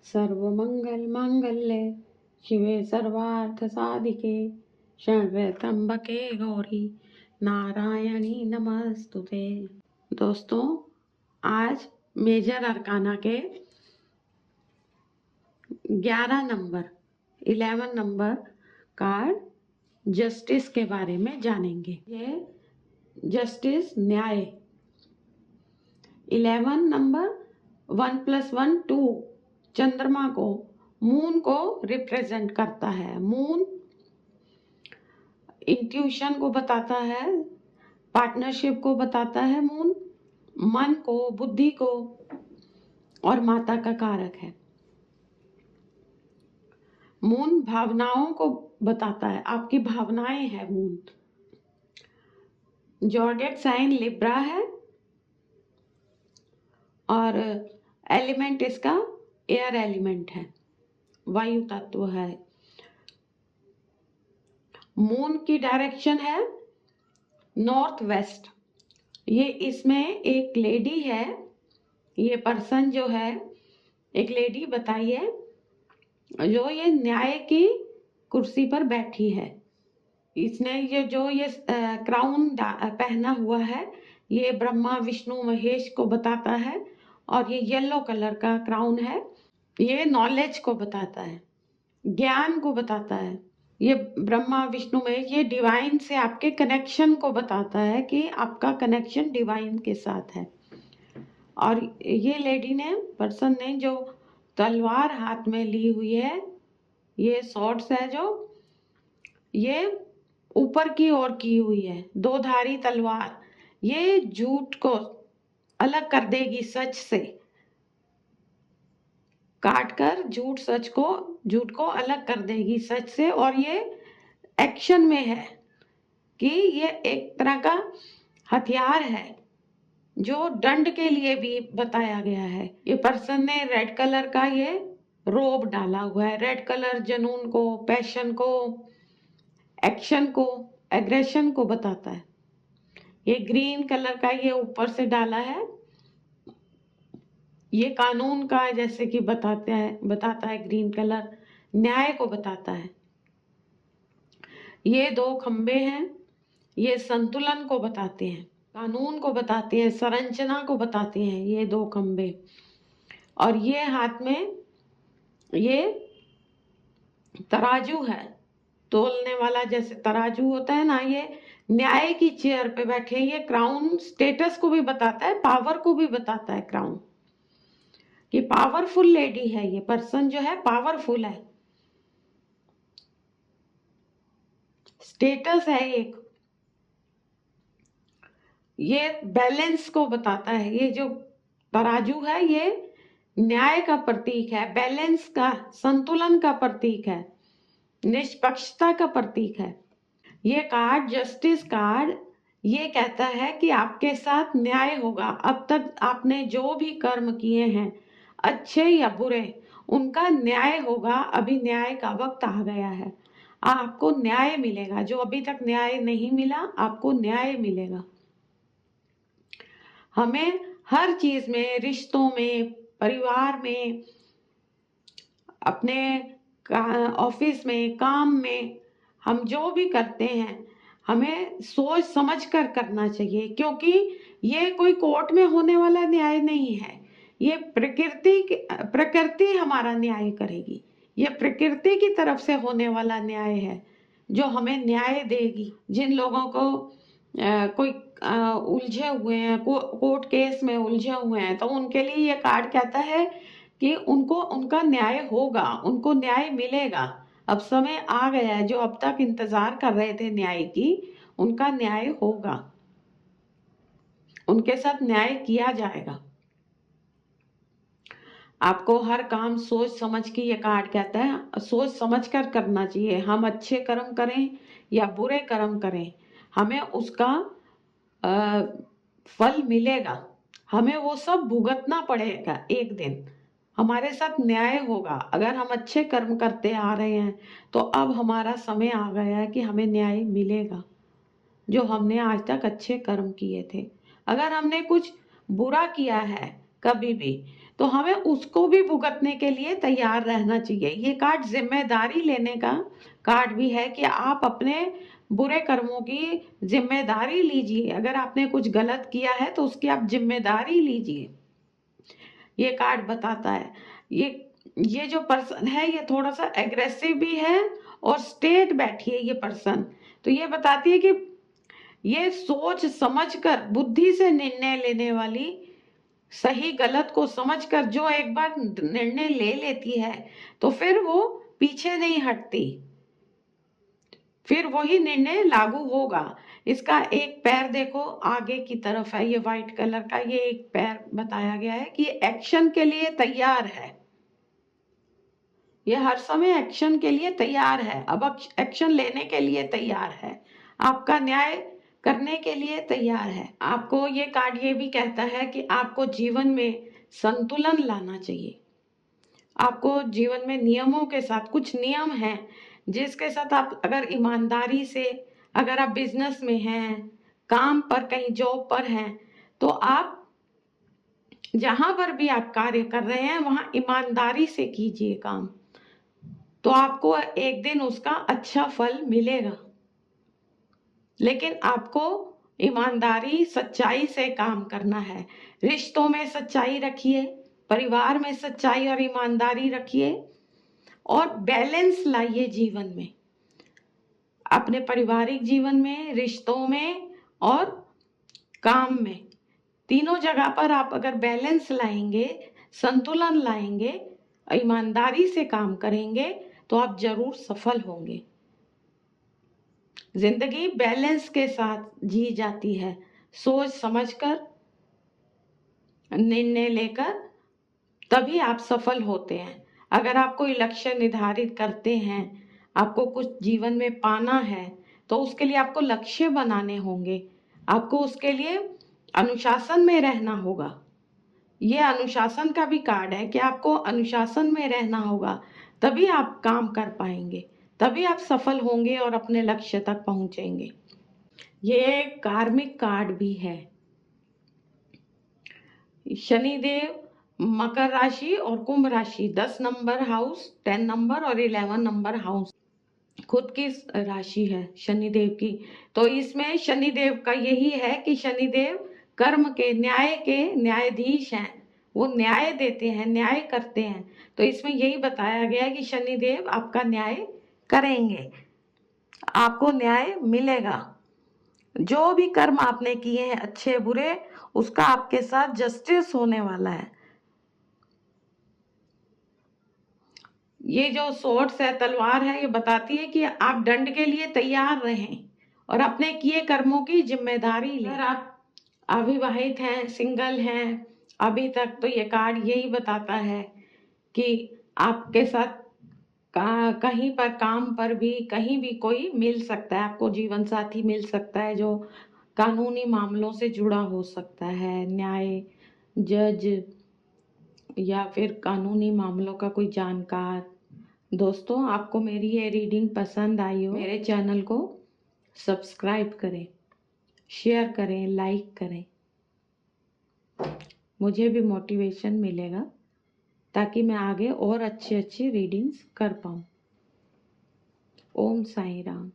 सर्वमंगल मांगल्ये शिवे सर्वार्थ साधिके शरण्ये त्र्यंबके गौरी नारायणी नमस्तुते। दोस्तों, आज मेजर अरकाना के 11 नंबर कार्ड जस्टिस के बारे में जानेंगे। ये जस्टिस न्याय 11 नंबर 1 + 1 2 चंद्रमा को, मून को रिप्रेजेंट करता है। मून इंट्यूशन को बताता है, पार्टनरशिप को बताता है। मून मन को, बुद्धि को और माता का कारक है। मून भावनाओं को बताता है, आपकी भावनाएं है मून। ज़ोडिएक साइन लिब्रा है और एलिमेंट इसका एयर एलिमेंट है, वायु तत्व है। मून की डायरेक्शन है नॉर्थ वेस्ट। ये इसमें एक लेडी है, ये पर्सन जो है एक लेडी बताइए, जो ये न्याय की कुर्सी पर बैठी है। इसने ये क्राउन पहना हुआ है, ये ब्रह्मा विष्णु महेश को बताता है। और ये येलो कलर का क्राउन है, ये नॉलेज को बताता है, ज्ञान को बताता है। ये ब्रह्मा विष्णु महेश, ये डिवाइन से आपके कनेक्शन को बताता है कि आपका कनेक्शन डिवाइन के साथ है। और ये लेडी ने, पर्सन ने, जो तलवार हाथ में ली हुई है, ये सॉर्ड्स है, जो ये ऊपर की ओर की हुई है, दो धारी तलवार। ये झूठ को अलग कर देगी सच से, काट कर झूठ को अलग कर देगी सच से। और ये एक्शन में है कि ये एक तरह का हथियार है जो दंड के लिए भी बताया गया है। ये पर्सन ने रेड कलर का ये रोब डाला हुआ है। रेड कलर जुनून को, पैशन को, एक्शन को, एग्रेशन को बताता है। ये ग्रीन कलर का ये ऊपर से डाला है, ये कानून का जैसे कि बताता है ग्रीन कलर, न्याय को बताता है। ये दो खंबे हैं, ये संतुलन को बताते हैं, कानून को बताते हैं, संरचना को बताते हैं ये दो खंबे। और ये हाथ में ये तराजू है, तोलने वाला जैसे तराजू होता है ना। ये न्याय की चेयर पे बैठे। ये क्राउन स्टेटस को भी बताता है, पावर को भी बताता है क्राउन, कि पावरफुल लेडी है। ये पर्सन जो है पावरफुल है, स्टेटस है एक। ये बैलेंस को बताता है। ये जो तराजू है ये न्याय का प्रतीक है, बैलेंस का, संतुलन का प्रतीक है, निष्पक्षता का प्रतीक है। ये कार्ड, जस्टिस कार्ड, ये कहता है कि आपके साथ न्याय होगा। अब तक आपने जो भी कर्म किए हैं, अच्छे या बुरे, उनका न्याय होगा। अभी न्याय का वक्त आ गया है, आपको न्याय मिलेगा। जो अभी तक न्याय नहीं मिला, आपको न्याय मिलेगा। हमें हर चीज में, रिश्तों में, परिवार में, अपने ऑफिस में, काम में, हम जो भी करते हैं हमें सोच समझ कर करना चाहिए, क्योंकि ये कोई कोर्ट में होने वाला न्याय नहीं है। ये प्रकृति हमारा न्याय करेगी। ये प्रकृति की तरफ से होने वाला न्याय है जो हमें न्याय देगी। जिन लोगों को कोई उलझे हुए हैं, कोर्ट केस में उलझे हुए हैं, तो उनके लिए ये कार्ड कहता है कि उनको उनका न्याय होगा, उनको न्याय मिलेगा। अब समय आ गया है, जो अब तक इंतजार कर रहे थे न्याय की, उनका न्याय होगा, उनके साथ न्याय किया जाएगा। आपको हर काम सोच समझ के, ये कार्ड कहता है, सोच समझ कर करना चाहिए। हम अच्छे कर्म करें या बुरे कर्म करें, हमें उसका फल मिलेगा। हमें वो सब भुगतना पड़ेगा। एक दिन हमारे साथ न्याय होगा। अगर हम अच्छे कर्म करते आ रहे हैं तो अब हमारा समय आ गया है कि हमें न्याय मिलेगा, जो हमने आज तक अच्छे कर्म किए थे। अगर हमने कुछ बुरा किया है कभी भी, तो हमें उसको भी भुगतने के लिए तैयार रहना चाहिए। ये कार्ड जिम्मेदारी लेने का कार्ड भी है कि आप अपने बुरे कर्मों की जिम्मेदारी लीजिए। अगर आपने कुछ गलत किया है तो उसकी आप जिम्मेदारी लीजिए, ये कार्ड बताता है। ये जो पर्सन है ये थोड़ा सा एग्रेसिव भी है और स्टेट बैठी है ये पर्सन। तो ये बताती है कि ये सोच समझकर बुद्धि से निर्णय लेने वाली, सही गलत को समझकर जो एक बार निर्णय ले लेती है तो फिर वो पीछे नहीं हटती, फिर वही निर्णय लागू होगा। इसका एक पैर देखो आगे की तरफ है, ये व्हाइट कलर का, ये एक पैर बताया गया है कि एक्शन के लिए तैयार है। ये हर समय एक्शन के लिए तैयार है, अब एक्शन लेने के लिए तैयार है, आपका न्याय करने के लिए तैयार है। आपको ये कार्ड ये भी कहता है कि आपको जीवन में संतुलन लाना चाहिए। आपको जीवन में नियमों के साथ, कुछ नियम हैं जिसके साथ आप अगर ईमानदारी से, अगर आप बिजनेस में हैं, काम पर कहीं जॉब पर हैं, तो आप जहां पर भी आप कार्य कर रहे हैं वहां ईमानदारी से कीजिए काम, तो आपको एक दिन उसका अच्छा फल मिलेगा। लेकिन आपको ईमानदारी सच्चाई से काम करना है। रिश्तों में सच्चाई रखिए, परिवार में सच्चाई और ईमानदारी रखिए और बैलेंस लाइए जीवन में, अपने पारिवारिक जीवन में, रिश्तों में और काम में, तीनों जगह पर आप अगर बैलेंस लाएंगे, संतुलन लाएंगे, ईमानदारी से काम करेंगे तो आप जरूर सफल होंगे। जिंदगी बैलेंस के साथ जी जाती है, सोच समझकर निर्णय लेकर, तभी आप सफल होते हैं। अगर आप कोई लक्ष्य निर्धारित करते हैं, आपको कुछ जीवन में पाना है, तो उसके लिए आपको लक्ष्य बनाने होंगे, आपको उसके लिए अनुशासन में रहना होगा। ये अनुशासन का भी कार्ड है कि आपको अनुशासन में रहना होगा, तभी आप काम कर पाएंगे, तभी आप सफल होंगे और अपने लक्ष्य तक पहुंचेंगे। ये कार्मिक कार्ड भी है। शनिदेव मकर राशि और कुंभ राशि, 10 नंबर हाउस, 10 नंबर और 11 नंबर हाउस खुद की राशि है शनिदेव की। तो इसमें शनिदेव का यही है कि शनिदेव कर्म के, न्याय के न्यायाधीश हैं, वो न्याय देते हैं, न्याय करते हैं। तो इसमें यही बताया गया है कि शनिदेव आपका न्याय करेंगे, आपको न्याय मिलेगा। जो भी कर्म आपने किए हैं अच्छे बुरे, उसका आपके साथ जस्टिस होने वाला है। ये जो सोर्ड्स है, तलवार है, ये बताती है कि आप दंड के लिए तैयार रहें और अपने किए कर्मों की जिम्मेदारी लें। अगर आप अविवाहित हैं, सिंगल हैं अभी तक, तो ये कार्ड यही बताता है कि आपके साथ कहीं पर, काम पर भी, कहीं भी कोई मिल सकता है, आपको जीवन साथी मिल सकता है जो कानूनी मामलों से जुड़ा हो सकता है, न्याय जज या फिर कानूनी मामलों का कोई जानकार। दोस्तों, आपको मेरी ये रीडिंग पसंद आई हो, मेरे चैनल को सब्सक्राइब करें, शेयर करें, लाइक करें, मुझे भी मोटिवेशन मिलेगा ताकि मैं आगे और अच्छी अच्छी रीडिंग्स कर पाऊँ। ओम साईं राम।